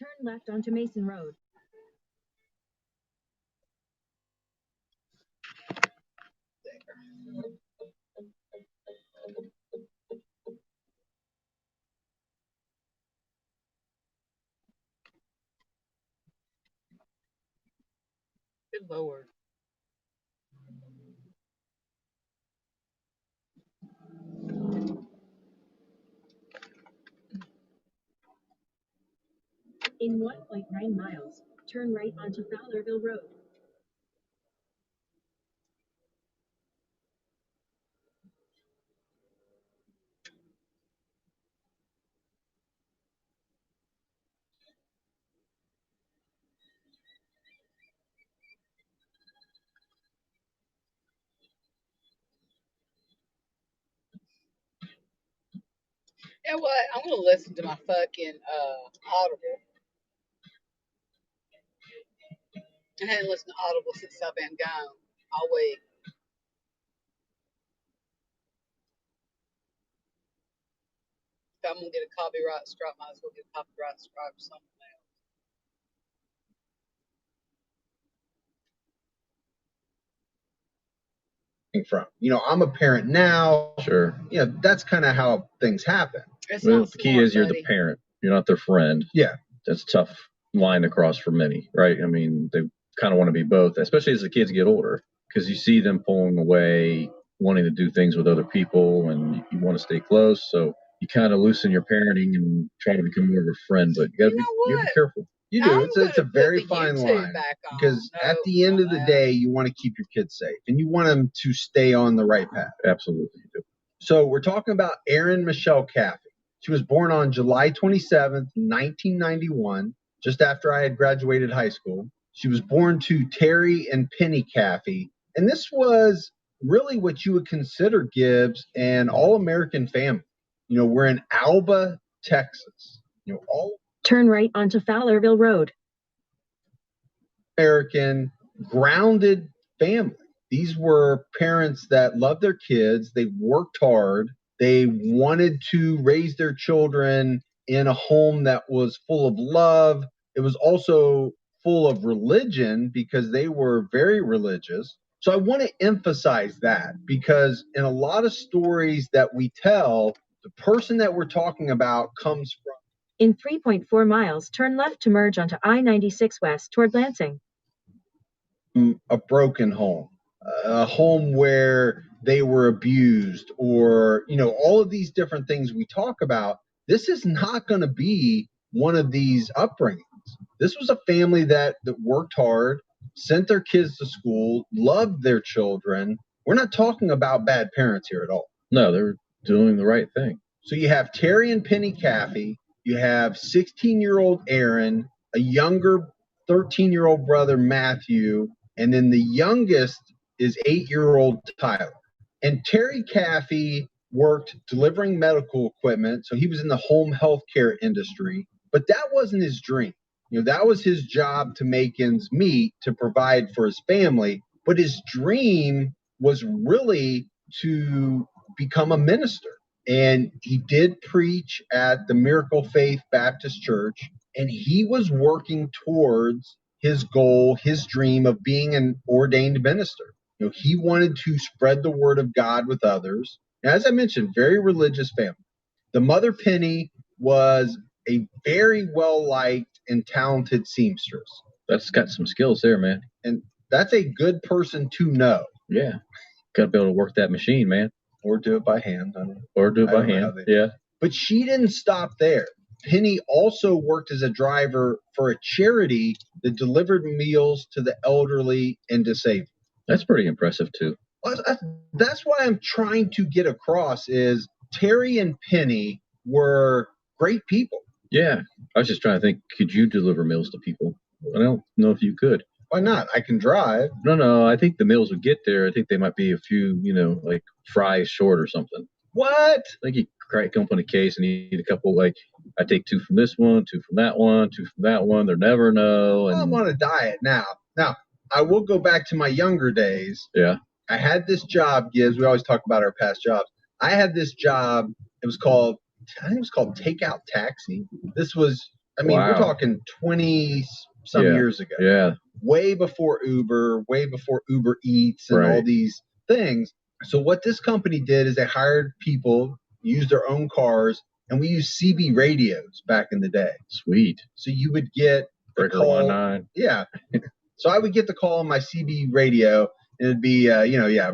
Turn left onto Mason Road. Good Lord. In 1.9 miles, turn right onto Fowlerville Road. You know what? I'm gonna listen to my fucking Audible. I hadn't listened to Audible since I've been gone. I'll wait. If I'm gonna get a copyright strike, might as well get a copyright strike or something else. From. I'm a parent now. Sure. That's kind of how things happen. Well, the key is you're the parent. You're not their friend. Yeah. That's a tough line to cross for many, right? I mean, they kind of want to be both, especially as the kids get older, because you see them pulling away, wanting to do things with other people, and you want to stay close. So you kind of loosen your parenting and try to become more of a friend, but you gotta be careful. You do. It's a very fine line because at the end of the day, you want to keep your kids safe and you want them to stay on the right path. Absolutely, you do. So we're talking about Erin Michelle Caffey. She was born on July 27th, 1991, just after I had graduated high school. She was born to Terry and Penny Caffey, and this was really what you would consider, Gibbs, an all-American family. We're in Alba, Texas. Turn right onto Fowlerville Road. American, grounded family. These were parents that loved their kids. They worked hard. They wanted to raise their children in a home that was full of love. It was also full of religion because they were very religious. So I want to emphasize that because in a lot of stories that we tell, the person that we're talking about comes from. In 3.4 miles, turn left to merge onto I-96 West toward Lansing. A broken home, a home where they were abused, or, all of these different things we talk about. This is not going to be one of these upbringings. This was a family that worked hard, sent their kids to school, loved their children. We're not talking about bad parents here at all. No, they're doing the right thing. So you have Terry and Penny Caffey. You have 16-year-old Erin, a younger 13-year-old brother, Matthew, and then the youngest is 8-year-old Tyler. And Terry Caffey worked delivering medical equipment, so he was in the home health care industry, but that wasn't his dream. That was his job to make ends meet, to provide for his family, but his dream was really to become a minister. And he did preach at the Miracle Faith Baptist Church, and he was working towards his goal, his dream of being an ordained minister. He wanted to spread the word of God with others. And as I mentioned, very religious family. The mother, Penny, was a very well-liked and talented seamstress. That's got some skills there, man. And that's a good person to know. Yeah. Got to be able to work that machine, man. Or do it by hand. Yeah. But she didn't stop there. Penny also worked as a driver for a charity that delivered meals to the elderly and disabled. That's pretty impressive, too. That's what I'm trying to get across is Terry and Penny were great people. Yeah. I was just trying to think, could you deliver meals to people? I don't know if you could. Why not? I can drive. No. I think the meals would get there. I think they might be a few, like fries short or something. What? I think you crack open a case and eat a couple, like, I take 2 from this one, 2 from that one, 2 from that one. They'll never know. And... I'm on a diet now. Now, I will go back to my younger days. Yeah. I had this job, Gibbs. We always talk about our past jobs. I had this job. I think it was called Takeout Taxi. This was I mean, we're Wow. talking 20 some Yeah. years ago. Yeah. Way before Uber, way before Uber Eats and all Right. these things. So what this company did is they hired people, used their own cars, and we used CB radios back in the day. Sweet. So you would get the Breaker call. 19. Yeah. So I would get the call on my CB radio, and it'd be,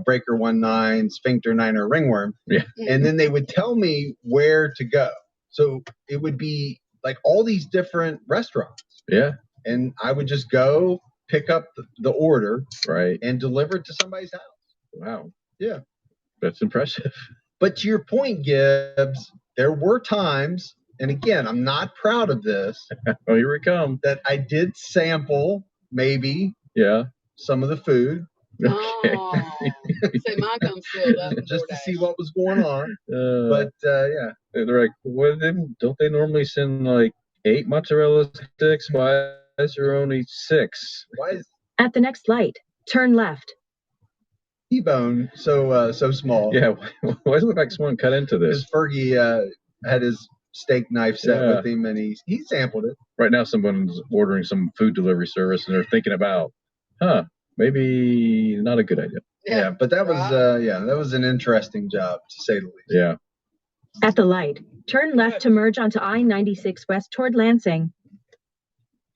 Breaker 19, Sphincter 9, or Ringworm. Yeah. And then they would tell me where to go. So it would be like all these different restaurants. Yeah. And I would just go pick up the order, right, and deliver it to somebody's house. Wow. Yeah. That's impressive. But to your point, Gibbs, there were times, and again, I'm not proud of this. Oh, here we come. That I did sample maybe some of the food. Okay. Oh, say mine comes filled up. Just to see what was going on. But they're like, don't they normally send like 8 mozzarella sticks? Why is there only 6? Why is At the next light, turn left. T-bone so small? Yeah, why does it look like someone cut into this? Because Fergie had his steak knife set with him, and he sampled it. Right now, someone's ordering some food delivery service, and they're thinking about, maybe not a good idea. Yeah, but that was that was an interesting job, to say the least. Yeah. At the light, turn left to merge onto I-96 West toward Lansing.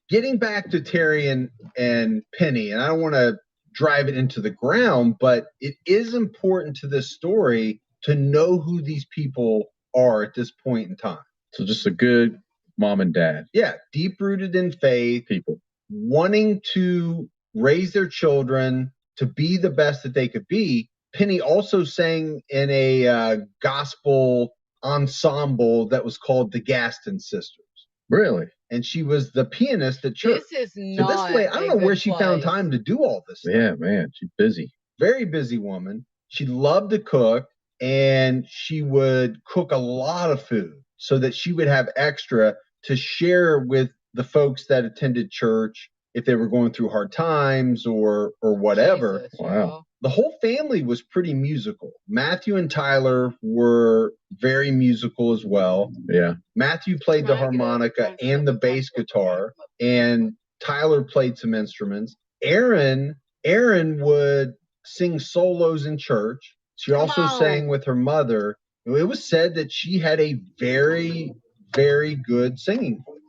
Getting back to Terry and Penny, and I don't want to drive it into the ground, but it is important to this story to know who these people are at this point in time. So just a good mom and dad. Yeah, deep-rooted in faith. People. Wanting to raise their children to be the best that they could be. Penny also sang in a gospel ensemble that was called the Gaston Sisters. Really? And she was the pianist at church. This is not. So this way, I don't know where she found time to do all this stuff. Yeah, man, she's busy. Very busy woman. She loved to cook, and she would cook a lot of food so that she would have extra to share with the folks that attended church if they were going through hard times or whatever. Jesus, wow. The whole family was pretty musical. Matthew and Tyler were very musical as well. Yeah. Matthew played the harmonica and the bass guitar, and Tyler played some instruments. Aaron would sing solos in church. She also sang with her mother. It was said that she had a very, very good singing voice.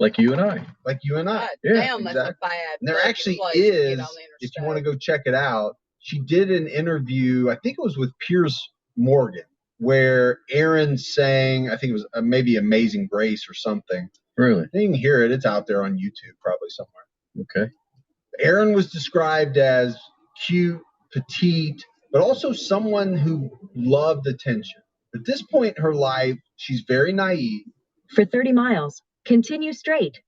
Like you and I. Like you and I. Yeah, Damn, exactly. That's a bad. And there actually is, if you want to go check it out, she did an interview, I think it was with Piers Morgan, where Aaron sang, I think it was maybe Amazing Grace or something. Really? You can hear it. It's out there on YouTube probably somewhere. Okay. Aaron was described as cute, petite, but also someone who loved attention. At this point in her life, she's very naive. For 30 miles, continue straight.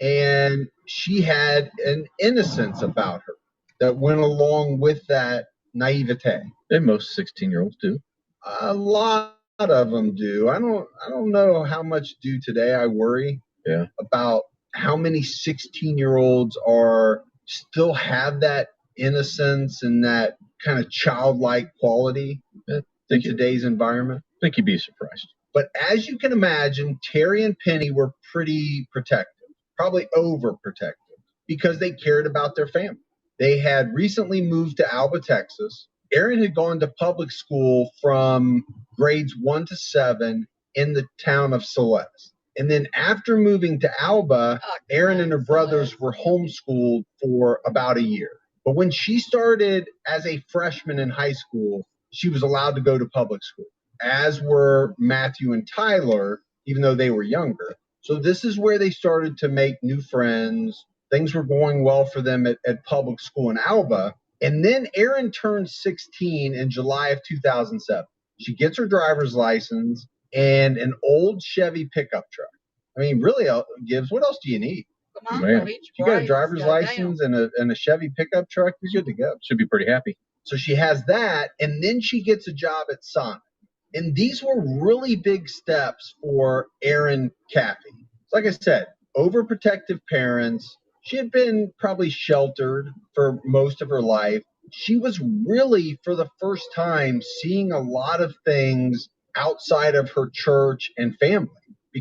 And she had an innocence about her that went along with that naivete. And most 16-year-olds do. A lot of them do. I don't know how much do today. I worry about how many 16-year-olds still have that innocence and that kind of childlike quality in today's environment. I think you'd be surprised. But as you can imagine, Terry and Penny were pretty protective, probably overprotective, because they cared about their family. They had recently moved to Alba, Texas. Aaron had gone to public school from grades 1 to 7 in the town of Celeste. And then after moving to Alba, Aaron and her brothers were homeschooled for about a year. But when she started as a freshman in high school, she was allowed to go to public school, as were Matthew and Tyler, even though they were younger. So this is where they started to make new friends. Things were going well for them at public school in Alba. And then Erin turned 16 in July of 2007. She gets her driver's license and an old Chevy pickup truck. I mean, really, Gibbs, what else do you need? Come on, Man. You got a driver's license and a Chevy pickup truck, you're good to go. Should be pretty happy. So she has that, and then she gets a job at Sonic. And these were really big steps for Erin Caffey. Like I said, overprotective parents. She had been probably sheltered for most of her life. She was really, for the first time, seeing a lot of things outside of her church and family,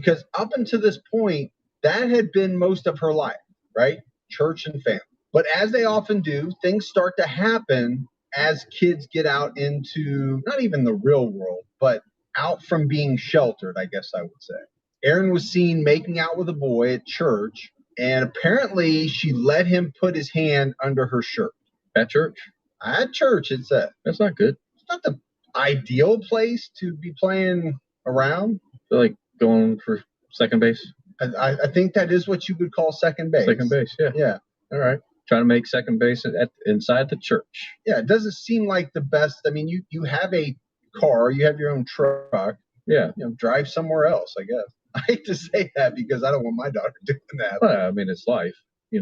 because up until this point, that had been most of her life, right? Church and family. But as they often do, things start to happen as kids get out into not even the real world, but out from being sheltered, I guess I would say. Aaron was seen making out with a boy at church, and apparently she let him put his hand under her shirt. At church? At church, it said. That's not good. It's not the ideal place to be playing around. Feel like going for second base? I think that is what you would call second base. Second base, yeah. Yeah. All right. Trying to make second base inside the church. Yeah, it doesn't seem like the best. I mean, you have a car, you have your own truck. Yeah. Drive somewhere else, I guess. I hate to say that because I don't want my daughter doing that. Well, I mean, it's life, It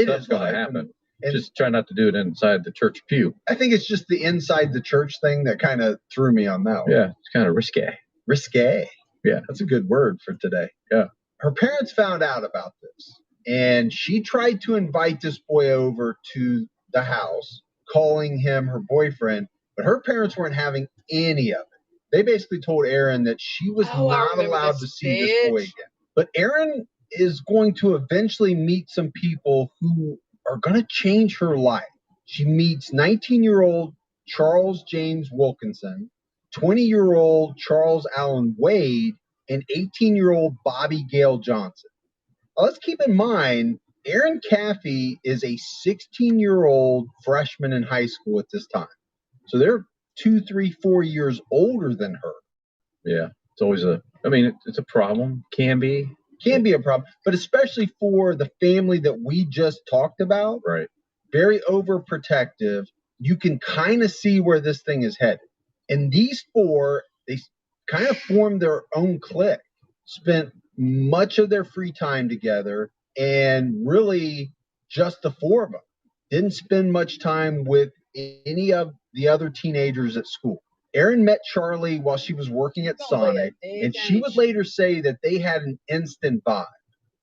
Stuff's is going life. to happen. And just try not to do it inside the church pew. I think it's just the inside the church thing that kind of threw me on that one. Yeah, it's kind of risque. Risque. Yeah. That's a good word for today. Yeah. Her parents found out about this, and she tried to invite this boy over to the house, calling him her boyfriend, but her parents weren't having any of it. They basically told Aaron that she was not allowed to see this boy again. But Aaron is going to eventually meet some people who are going to change her life. She meets 19-year-old Charles James Wilkinson, 20-year-old Charles Allen Wade, and 18-year-old Bobby Gale Johnson. Now, let's keep in mind, Aaron Caffey is a 16-year-old freshman in high school at this time. So they're 2, 3, 4 years older than her. Yeah. It's always it's a problem. Can be a problem, but especially for the family that we just talked about. Right. Very overprotective. You can kind of see where this thing is headed. And these four, they kind of formed their own clique, spent much of their free time together, and really just the four of them. Didn't spend much time with any of the other teenagers at school. Aaron met Charlie while she was working at Sonic, and she would later say that they had an instant vibe.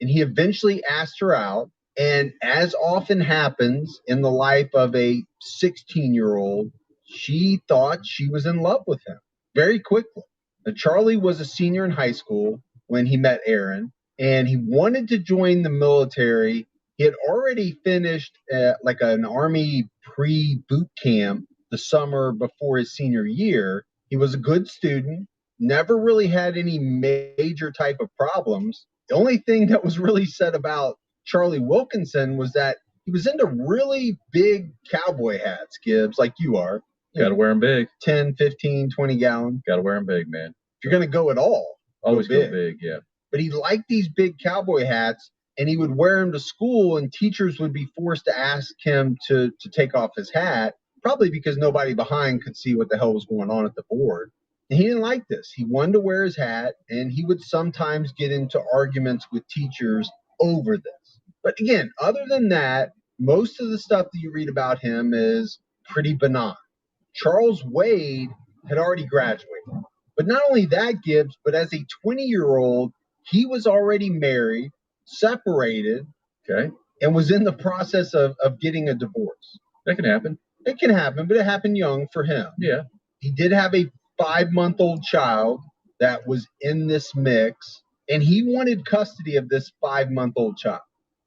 And he eventually asked her out, and as often happens in the life of a 16-year-old, she thought she was in love with him very quickly. Now, Charlie was a senior in high school when he met Aaron, and he wanted to join the military. He had already finished like an Army pre-boot camp the summer before his senior year. He was a good student, never really had any major type of problems. The only thing that was really said about Charlie Wilkinson was that he was into really big cowboy hats, Gibbs, like you are. Got to wear them big. 10, 15, 20 gallon. Got to wear them big, man. If you're going to go at all, always go big, yeah. But he liked these big cowboy hats, and he would wear them to school, and teachers would be forced to ask him to take off his hat, probably because nobody behind could see what the hell was going on at the board. And he didn't like this. He wanted to wear his hat, and he would sometimes get into arguments with teachers over this. But again, other than that, most of the stuff that you read about him is pretty benign. Charles Wade had already graduated. But not only that, Gibbs, but as a 20-year-old, he was already married, separated, okay, and was in the process of getting a divorce. That can happen. It can happen, but it happened young for him. Yeah. He did have a 5-month-old child that was in this mix, and he wanted custody of this 5-month-old child.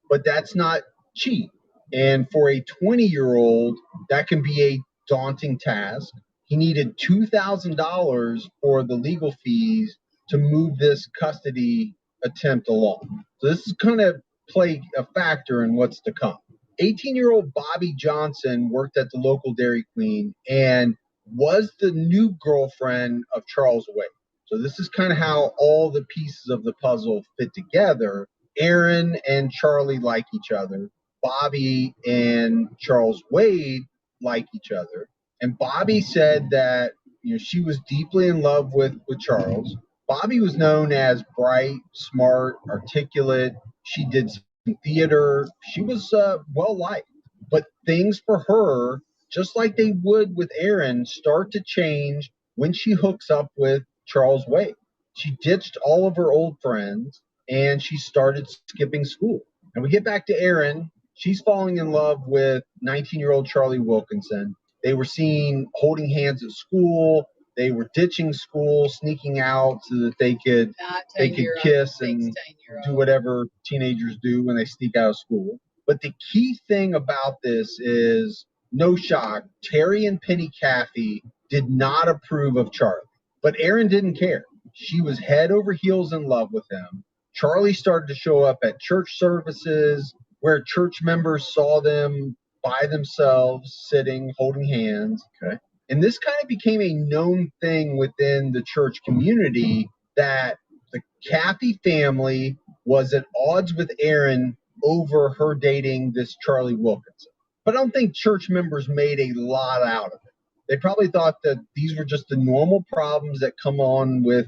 But that's not cheap. And for a 20-year-old, that can be a daunting task. He needed $2,000 for the legal fees to move this custody attempt along. So this is going to play a factor in what's to come. 18-year-old Bobby Johnson worked at the local Dairy Queen and was the new girlfriend of Charles Wade. So this is kind of how all the pieces of the puzzle fit together. Aaron and Charlie like each other. Bobby and Charles Wade like each other. And Bobby said that she was deeply in love with Charles. Bobby was known as bright, smart, articulate. She did some theater. She was well liked. But things for her, just like they would with Aaron, start to change when she hooks up with Charles Wade. She ditched all of her old friends and she started skipping school. And we get back to Aaron. She's falling in love with 19-year-old Charlie Wilkinson. They were seen holding hands at school. They were ditching school, sneaking out so that they could 19-year-old, kiss and 16-year-old. do whatever teenagers do when they sneak out of school. But the key thing about this is, no shock, Terry and Penny Caffey did not approve of Charlie. But Erin didn't care. She was head over heels in love with him. Charlie started to show up at church services where church members saw them by themselves, sitting, holding hands. Okay. And this kind of became a known thing within the church community that the Caffey family was at odds with Erin over her dating this Charlie Wilkinson. But I don't think church members made a lot out of it. They probably thought that these were just the normal problems that come on with,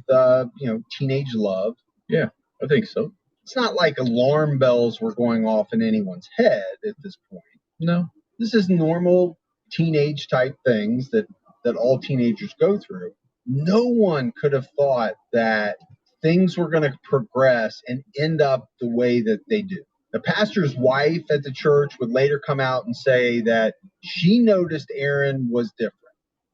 teenage love. Yeah, I think so. It's not like alarm bells were going off in anyone's head at this point. No. This is normal teenage type things that all teenagers go through. No one could have thought that things were going to progress and end up the way that they do. The pastor's wife at the church would later come out and say that she noticed Erin was different.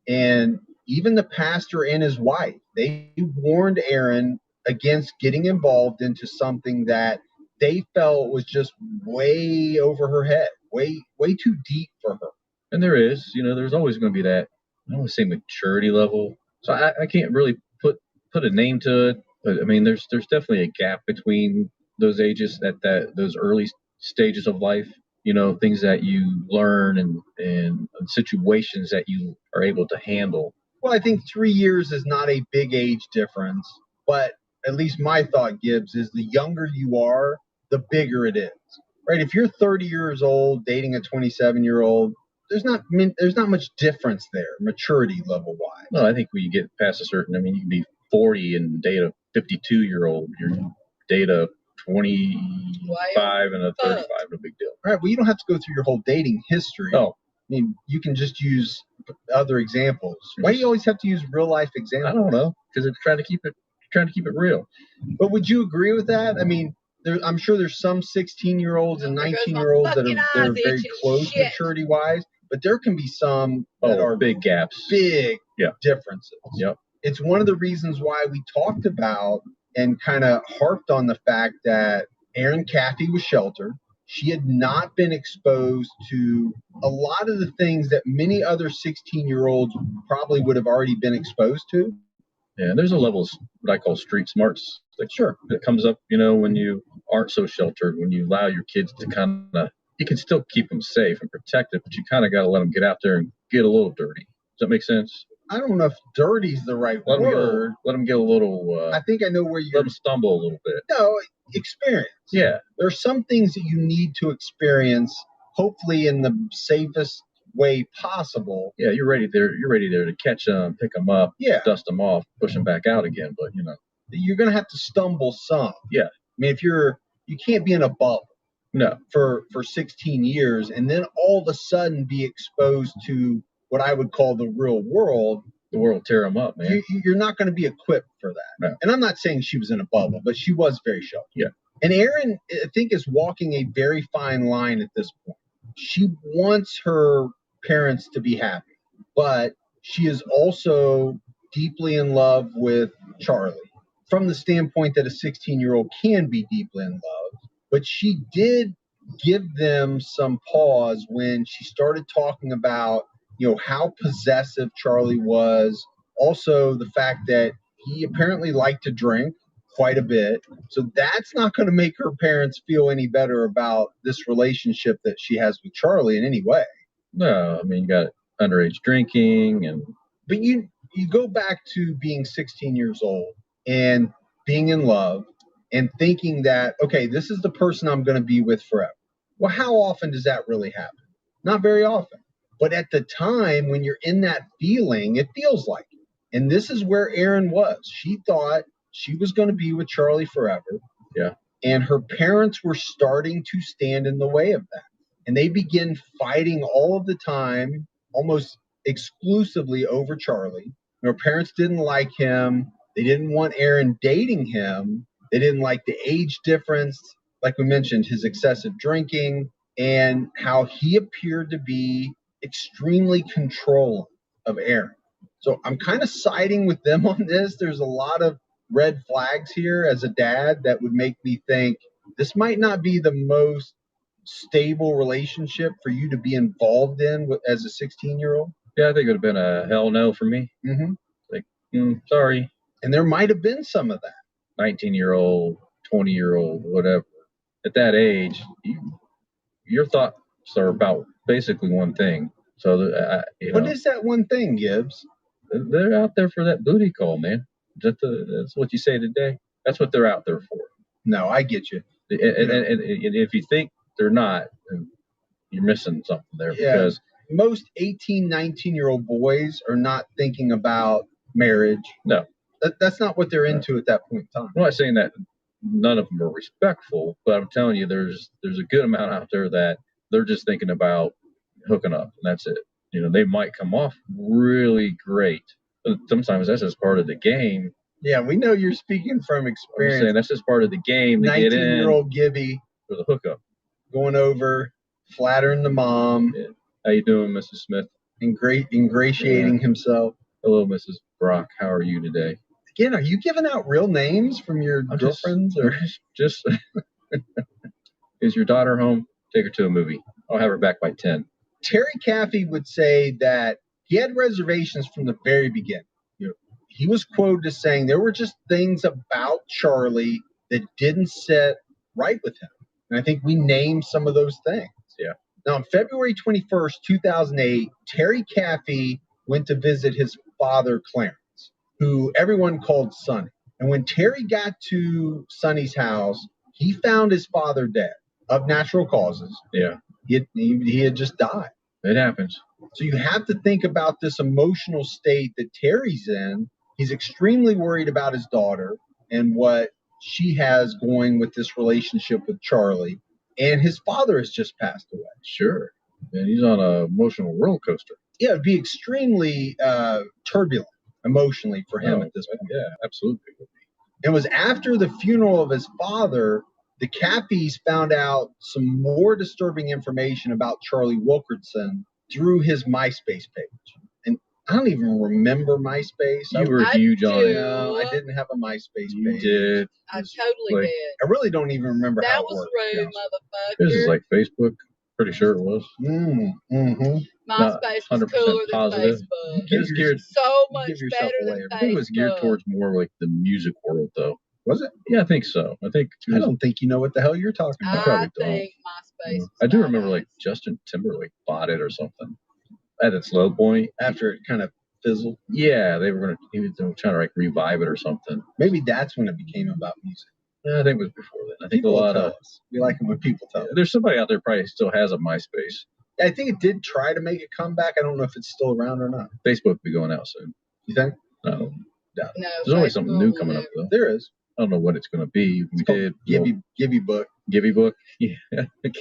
And even the pastor and his wife, they warned Erin against getting involved into something that they felt was just way over her head, way too deep for her. And there's always going to be that, I don't want to say maturity level. So I can't really put a name to it. But I mean, there's definitely a gap between those ages at those early stages of life. Things that you learn and situations that you are able to handle. Well, I think 3 years is not a big age difference, but at least my thought, Gibbs, is the younger you are, the bigger it is. Right? If you're 30 years old dating a 27-year-old, there's not much difference there, maturity level wise. No, I think when you get past a certain, you can be 40 and date a 52-year-old. You date a 25 and a 35, no big deal. All right. Well, you don't have to go through your whole dating history. No. You can just use other examples. Why do you always have to use real life examples? I don't know, because they're trying to keep it real. But would you agree with that? I'm sure there's some 16-year-olds and 19-year-olds that are very close maturity wise, but there can be some that are big gaps, big differences. Yep. It's one of the reasons why we talked about and kind of harped on the fact that Erin Caffey was sheltered. She had not been exposed to a lot of the things that many other 16-year-olds probably would have already been exposed to. Yeah, there's a level of what I call street smarts that comes up, when you aren't so sheltered, when you allow your kids to you can still keep them safe and protected, but you kind of got to let them get out there and get a little dirty. Does that make sense? I don't know if dirty is the right word. Let them get a little. I think I know where let them stumble a little bit. No, experience. Yeah. There are some things that you need to experience, hopefully in the safest way possible. Yeah, you're ready there to catch them, pick them up, dust them off, push them back out again. But you're going to have to stumble some. Yeah. If you can't be in a bubble. No. For 16 years and then all of a sudden be exposed to what I would call the real world. The world tear them up, man. You're not going to be equipped for that. No. And I'm not saying she was in a bubble, but she was very sheltered. Yeah. And Erin, I think, is walking a very fine line at this point. She wants her parents to be happy, but she is also deeply in love with Charlie from the standpoint that a 16-year-old can be deeply in love. But she did give them some pause when she started talking about, how possessive Charlie was. Also, the fact that he apparently liked to drink quite a bit. So that's not going to make her parents feel any better about this relationship that she has with Charlie in any way. No, you got underage drinking But you go back to being 16 years old and being in love and thinking that, okay, this is the person I'm going to be with forever. Well, how often does that really happen? Not very often. But at the time when you're in that feeling, it feels like it. And this is where Erin was. She thought she was going to be with Charlie forever. Yeah. And her parents were starting to stand in the way of that. And they begin fighting all of the time, almost exclusively over Charlie. Her parents didn't like him. They didn't want Erin dating him. They didn't like the age difference. Like we mentioned, his excessive drinking and how he appeared to be extremely controlling of Erin. So I'm kind of siding with them on this. There's a lot of red flags here as a dad that would make me think this might not be the most stable relationship for you to be involved in as a 16-year-old. Yeah, I think it would have been a hell no for me. Mm-hmm. Like, sorry. And there might have been some of that. 19-year-old, 20-year-old, whatever. At that age, your thoughts are about basically one thing. So, what is that one thing, Gibbs? They're out there for that booty call, man. That's what you say today. That's what they're out there for. No, I get you. And if you think they're not, you're missing something there. Yeah. Because most 18, 19-year-old boys are not thinking about marriage. No. That's not what they're into at that point in time. I'm not saying that none of them are respectful, but I'm telling you, there's a good amount out there that they're just thinking about hooking up, and that's it. They might come off really great, but sometimes that's just part of the game. Yeah, we know you're speaking from experience. I'm saying that's just part of the game to get in. 19-year-old Gibby for the hookup, going over, flattering the mom. Yeah. How you doing, Mrs. Smith? Ingratiating himself. Hello, Mrs. Brock. How are you today? Again, are you giving out real names from your girlfriends? Or just is your daughter home? Take her to a movie. I'll have her back by 10. Terry Caffey would say that he had reservations from the very beginning. He was quoted as saying there were just things about Charlie that didn't sit right with him. And I think we named some of those things. Yeah. Now, on February 21st, 2008, Terry Caffey went to visit his father, Clarence, who everyone called Sonny. And when Terry got to Sonny's house, he found his father dead of natural causes. Yeah. He had just died. It happens. So you have to think about this emotional state that Terry's in. He's extremely worried about his daughter and what she has going with this relationship with Charlie. And his father has just passed away. Sure. And he's on an emotional roller coaster. Yeah, it'd be extremely turbulent emotionally for him at this point. Yeah, absolutely. It was after the funeral of his father, the Caffeys found out some more disturbing information about Charlie Wilkerson through his MySpace page. And I don't even remember MySpace. You were huge on it. No, I didn't have a MySpace page. You did. I totally did. I really don't even remember how That it was worked. rude, motherfucker. This is like Facebook. Pretty sure it was. Mm-hmm. MySpace was 100% cooler than positive. Facebook. It was geared, So much give yourself better away. than I think it was geared Facebook. towards more like the music world, though. Was it? Yeah, I think so. I don't think you know what the hell you're talking about. I think MySpace. I do remember like Justin Timberlake bought it or something at its low point After it kind of fizzled. Yeah, he was trying to like revive it or something. Maybe that's when it became about music. Yeah, I think it was before then. I think People a lot tell of us. We like it when people tell us. there's somebody out there probably still has a MySpace. I think it did try to make a comeback. I don't know if it's still around or not. Facebook will be going out soon. You think? No, No, there's always something new coming up though. There is. I don't know what it's going to be. We did Gibby book. Gibby book. Yeah,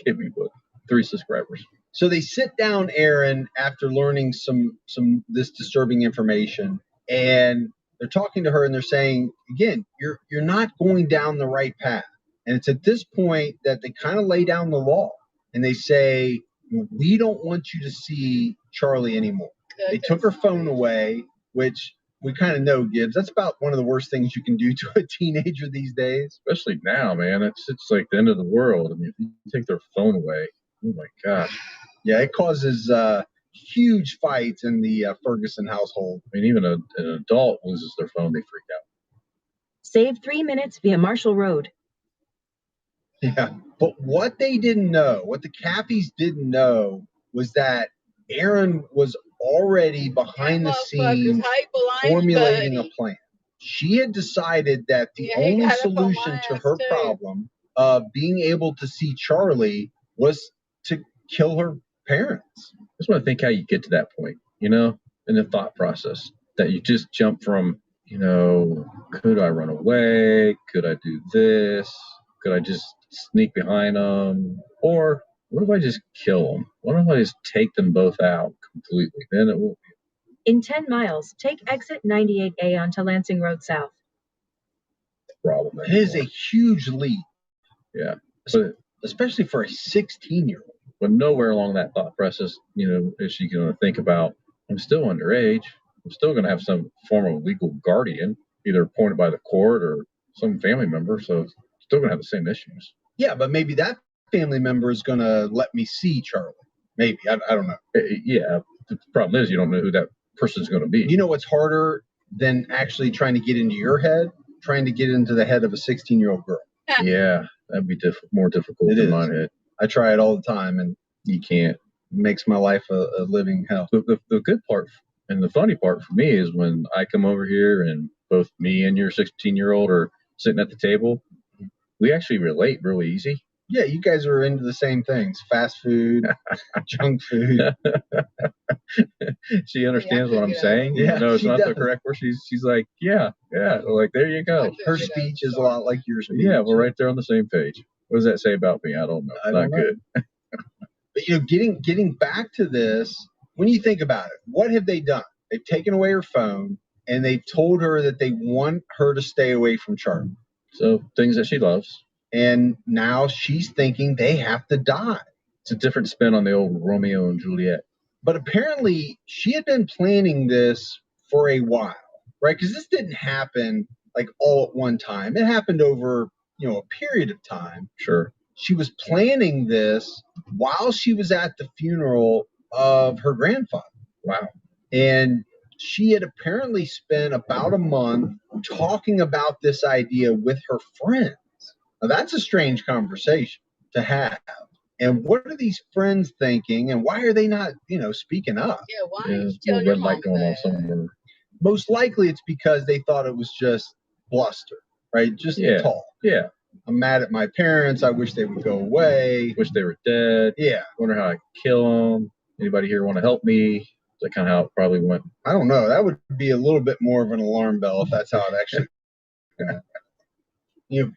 Gibby book. 3 subscribers. So they sit down Aaron after learning some this disturbing information, and they're talking to her and they're saying, again, you're not going down the right path. And it's at this point that they kind of lay down the law and they say, we don't want you to see Charlie anymore. They took her phone away, which we kind of know, Gibbs. That's about one of the worst things you can do to a teenager these days. Especially now, man. It's like the end of the world. I mean, if you take their phone away, oh my gosh. Yeah, it causes huge fights in the Ferguson household. I mean, even an adult loses their phone, they freak out. Save 3 minutes via Marshall Road. Yeah, but what they didn't know, what the Caffeys didn't know, was that Aaron was already behind the scenes formulating a plan. She had decided that the only solution to her problem of being able to see Charlie was to kill her parents. I just want to think how you get to that point, in the thought process, that you just jump from, could I run away? Could I do this? Could I just sneak behind them? Or what if I just kill them? What if I just take them both out completely? Then it won't be In 10 miles, take exit 98A onto Lansing Road South. a problem. It is a huge leap. Yeah. But, especially for a 16-year-old. But nowhere along that thought process, is she going to think about, I'm still underage. I'm still going to have some form of legal guardian, either appointed by the court or some family member. So it's still going to have the same issues. Yeah, but maybe that family member is going to let me see Charlie. Maybe. I don't know. Yeah. The problem is you don't know who that person's going to be. You know what's harder than actually trying to get into your head? Trying to get into the head of a 16-year-old girl. Yeah, that'd be more difficult than my head. I try it all the time, and you can't. It makes my life a living hell. The good part and the funny part for me is when I come over here and both me and your 16-year-old are sitting at the table, we actually relate really easy. Yeah, you guys are into the same things. Fast food, junk food. She understands what I'm saying. Yeah, no, it's not the correct word. She's like, yeah. Like, there you go. Her speech is a lot like your speech. Yeah, we're right there on the same page. What does that say about me? I don't know. Not good. But getting back to this, when you think about it, what have they done? They've taken away her phone and they've told her that they want her to stay away from Charlie. So things that she loves. And now she's thinking they have to die. It's a different spin on the old Romeo and Juliet. But apparently she had been planning this for a while, right? Because this didn't happen like all at one time. It happened over, a period of time. Sure. She was planning this while she was at the funeral of her grandfather. Wow. And she had apparently spent about a month talking about this idea with her friends. Now, that's a strange conversation to have. And what are these friends thinking? And why are they not, speaking up? Yeah, why are you telling your mom that? Most likely it's because they thought it was just bluster, right? Just talk. Yeah. I'm mad at my parents. I wish they would go away. Wish they were dead. Yeah. Wonder how I could kill them. Anybody here want to help me? Is that kind of how it probably went? I don't know. That would be a little bit more of an alarm bell if that's how it actually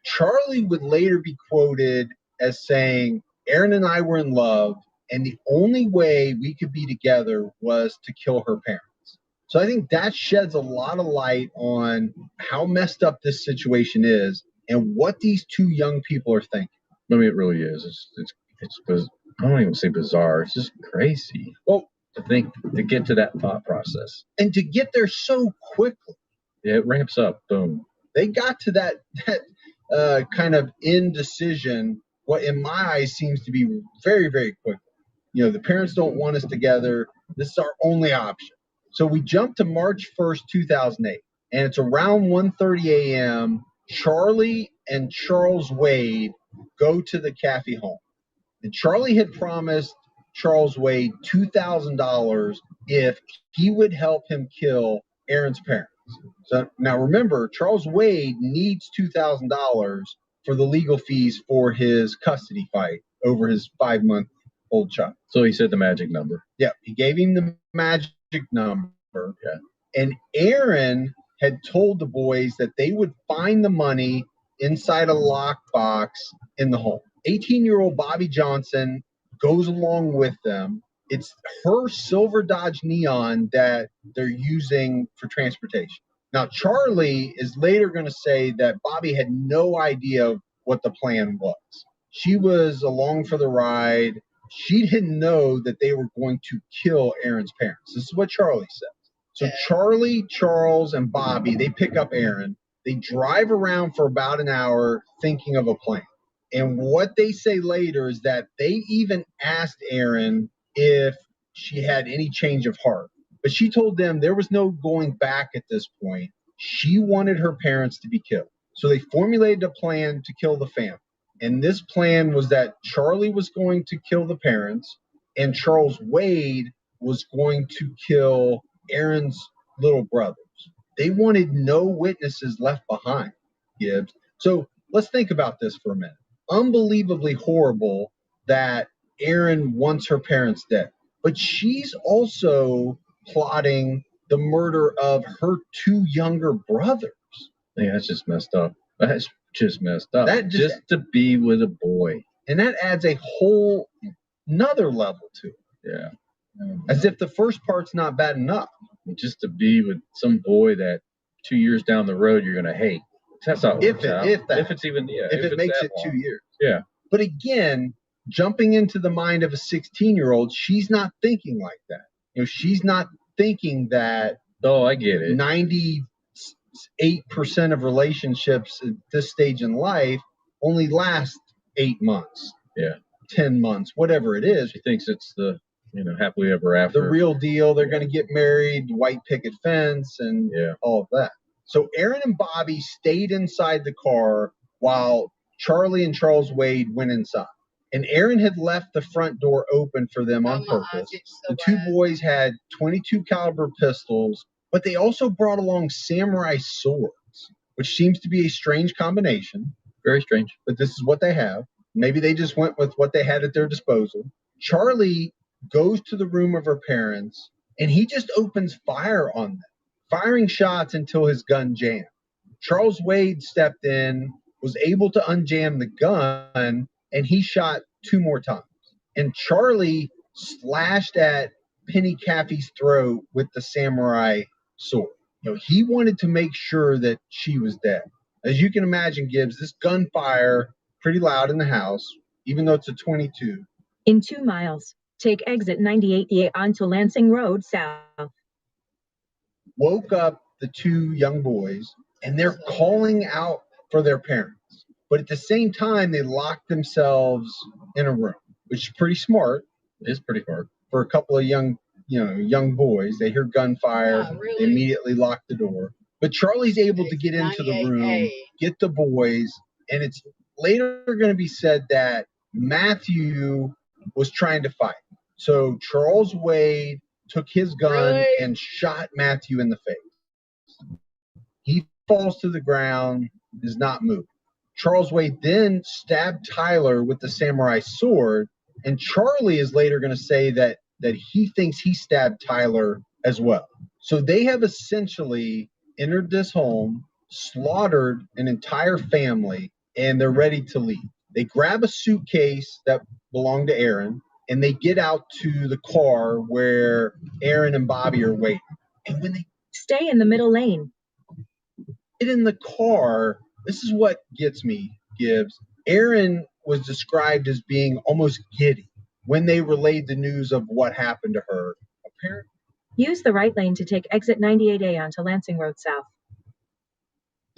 Charlie would later be quoted as saying, Aaron and I were in love, and the only way we could be together was to kill her parents. So I think that sheds a lot of light on how messed up this situation is and what these two young people are thinking. I mean, it really is. It's I don't even say bizarre. It's just crazy. Well, to get to that thought process. And to get there so quickly. Yeah, it ramps up. Boom. They got to that kind of indecision, what in my eyes seems to be very, very quickly. The parents don't want us together. This is our only option. So we jump to March 1st, 2008, and it's around 1:30 a.m. Charlie and Charles Wade go to the Caffey home. And Charlie had promised Charles Wade $2,000 if he would help him kill Aaron's parents. So now remember, Charles Wade needs $2,000 for the legal fees for his custody fight over his 5-month-old child. So he said the magic number. Yeah, he gave him the magic number. Yeah. And Aaron had told the boys that they would find the money inside a lockbox in the home. 18-year-old Bobby Johnson goes along with them. It's her silver Dodge Neon that they're using for transportation. Now, Charlie is later going to say that Bobby had no idea what the plan was. She was along for the ride. She didn't know that they were going to kill Aaron's parents. This is what Charlie says. So Charlie, Charles, and Bobby, they pick up Aaron. They drive around for about an hour thinking of a plan. And what they say later is that they even asked Aaron if she had any change of heart. But she told them there was no going back at this point. She wanted her parents to be killed. So they formulated a plan to kill the family. And this plan was that Charlie was going to kill the parents and Charles Wade was going to kill Aaron's little brothers. They wanted no witnesses left behind, Gibbs. So let's think about this for a minute. Unbelievably horrible that Aaron wants her parents dead. But she's also plotting the murder of her two younger brothers. Yeah, that's just messed up. That's just messed up. Just to be with a boy. And that adds a whole another level to it. Yeah. As if the first part's not bad enough. Just to be with some boy that 2 years down the road you're going to hate. That's how it works out. If it makes it 2 years. Yeah. But again, jumping into the mind of a 16-year-old, she's not thinking like that. She's not thinking that Oh, I get it. 98% of relationships at this stage in life only last 8 months. Yeah. 10 months, whatever it is. She thinks it's the, happily ever after. The real deal. They're going to get married, white picket fence, and all of that. So Aaron and Bobby stayed inside the car while Charlie and Charles Wade went inside. And Aaron had left the front door open for them on purpose. The two boys had .22 caliber pistols, but they also brought along samurai swords, which seems to be a strange combination. Very strange. But this is what they have. Maybe they just went with what they had at their disposal. Charlie goes to the room of her parents, and he just opens fire on them, firing shots until his gun jammed. Charles Wade stepped in, was able to unjam the gun, and he shot 2 more times. And Charlie slashed at Penny Caffey's throat with the samurai sword. He wanted to make sure that she was dead. As you can imagine, Gibbs, this gunfire pretty loud in the house, even though it's a .22. In 2 miles, take exit 98 onto Lansing Road South. Woke up the 2 young boys, and they're calling out for their parents. But at the same time, they locked themselves in a room, which is pretty smart. It is pretty smart. For a couple of young boys. They hear gunfire. They immediately lock the door. But Charlie's able to get into the room, get the boys, and it's later going to be said that Matthew was trying to fight. So Charles Wade took his gun and shot Matthew in the face. He falls to the ground, is not moving. Charles Wade then stabbed Tyler with the samurai sword, and Charlie is later going to say that he thinks he stabbed Tyler as well. So they have essentially entered this home, slaughtered an entire family, and they're ready to leave. They grab a suitcase that belonged to Aaron, and they get out to the car where Aaron and Bobby are waiting. And when they stay in the middle lane, get in the car, this is what gets me, Gibbs. Aaron was described as being almost giddy when they relayed the news of what happened to her. Apparently, use the right lane to take exit 98A onto Lansing Road South.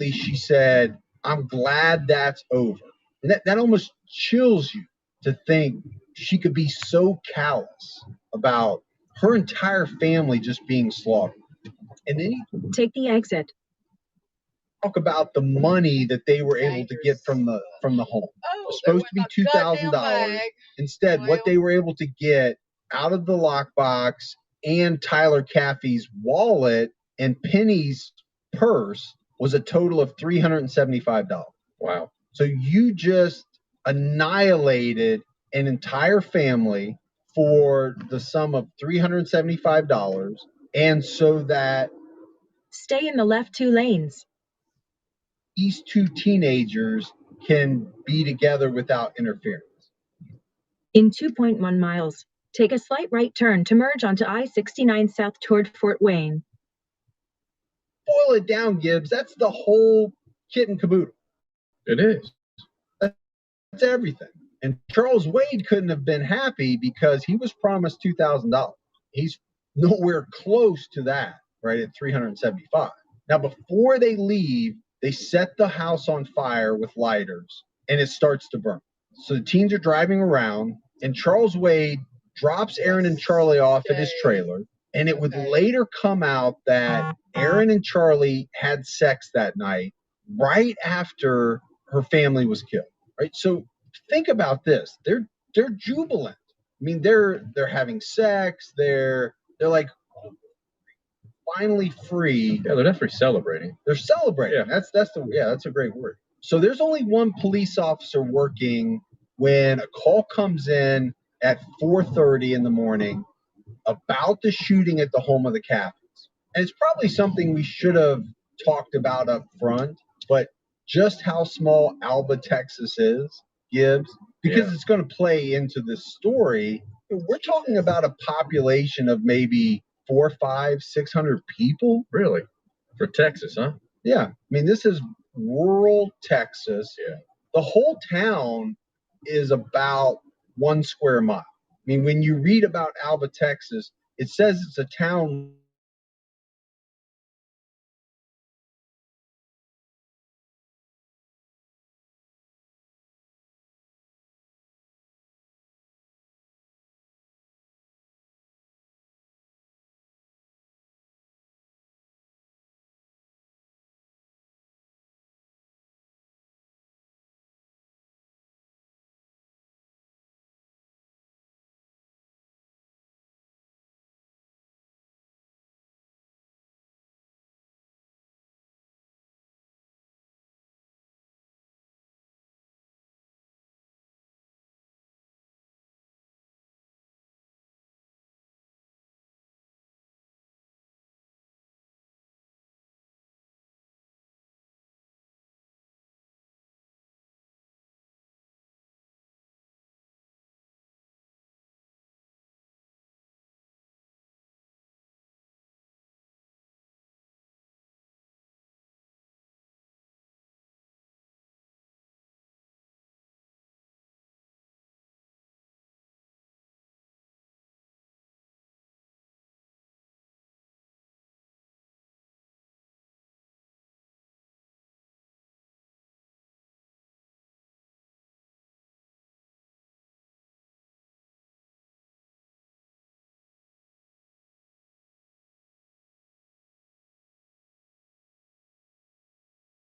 She said, I'm glad that's over. And that almost chills you to think she could be so callous about her entire family just being slaughtered. And then you take the exit. Talk about the money that they were able to get from the home. It was supposed to be $2,000. Instead, what they were able to get out of the lockbox and Tyler Caffey's wallet and Penny's purse was a total of $375. Wow. So you just annihilated an entire family for the sum of $375, and so that stay in the left 2 lanes. These 2 teenagers can be together without interference. In 2.1 miles, take a slight right turn to merge onto I-69 south toward Fort Wayne. Boil it down, Gibbs. That's the whole kit and caboodle. It is. That's everything. And Charles Wade couldn't have been happy because he was promised $2,000. He's nowhere close to that, right, at $375. Now, before they leave, they set the house on fire with lighters, and it starts to burn. So the teens are driving around, and Charles Wade drops Aaron and Charlie off at his trailer, and it would later come out that Aaron and Charlie had sex that night right after her family was killed. Right? So think about this. They're jubilant. I mean, they're having sex. They're like finally free. Yeah, they're definitely celebrating. They're celebrating. Yeah. That's a great word. So there's only one police officer working when a call comes in at 4:30 in the morning about the shooting at the home of the Caffeys. And it's probably something we should have talked about up front, but just how small Alba, Texas is, Gibbs, because it's going to play into this story. We're talking about a population of maybe 400, 500, 600 people. Really? For Texas, huh? Yeah. I mean, this is rural Texas. Yeah. The whole town is about 1 square mile. I mean, when you read about Alba, Texas, it says it's a town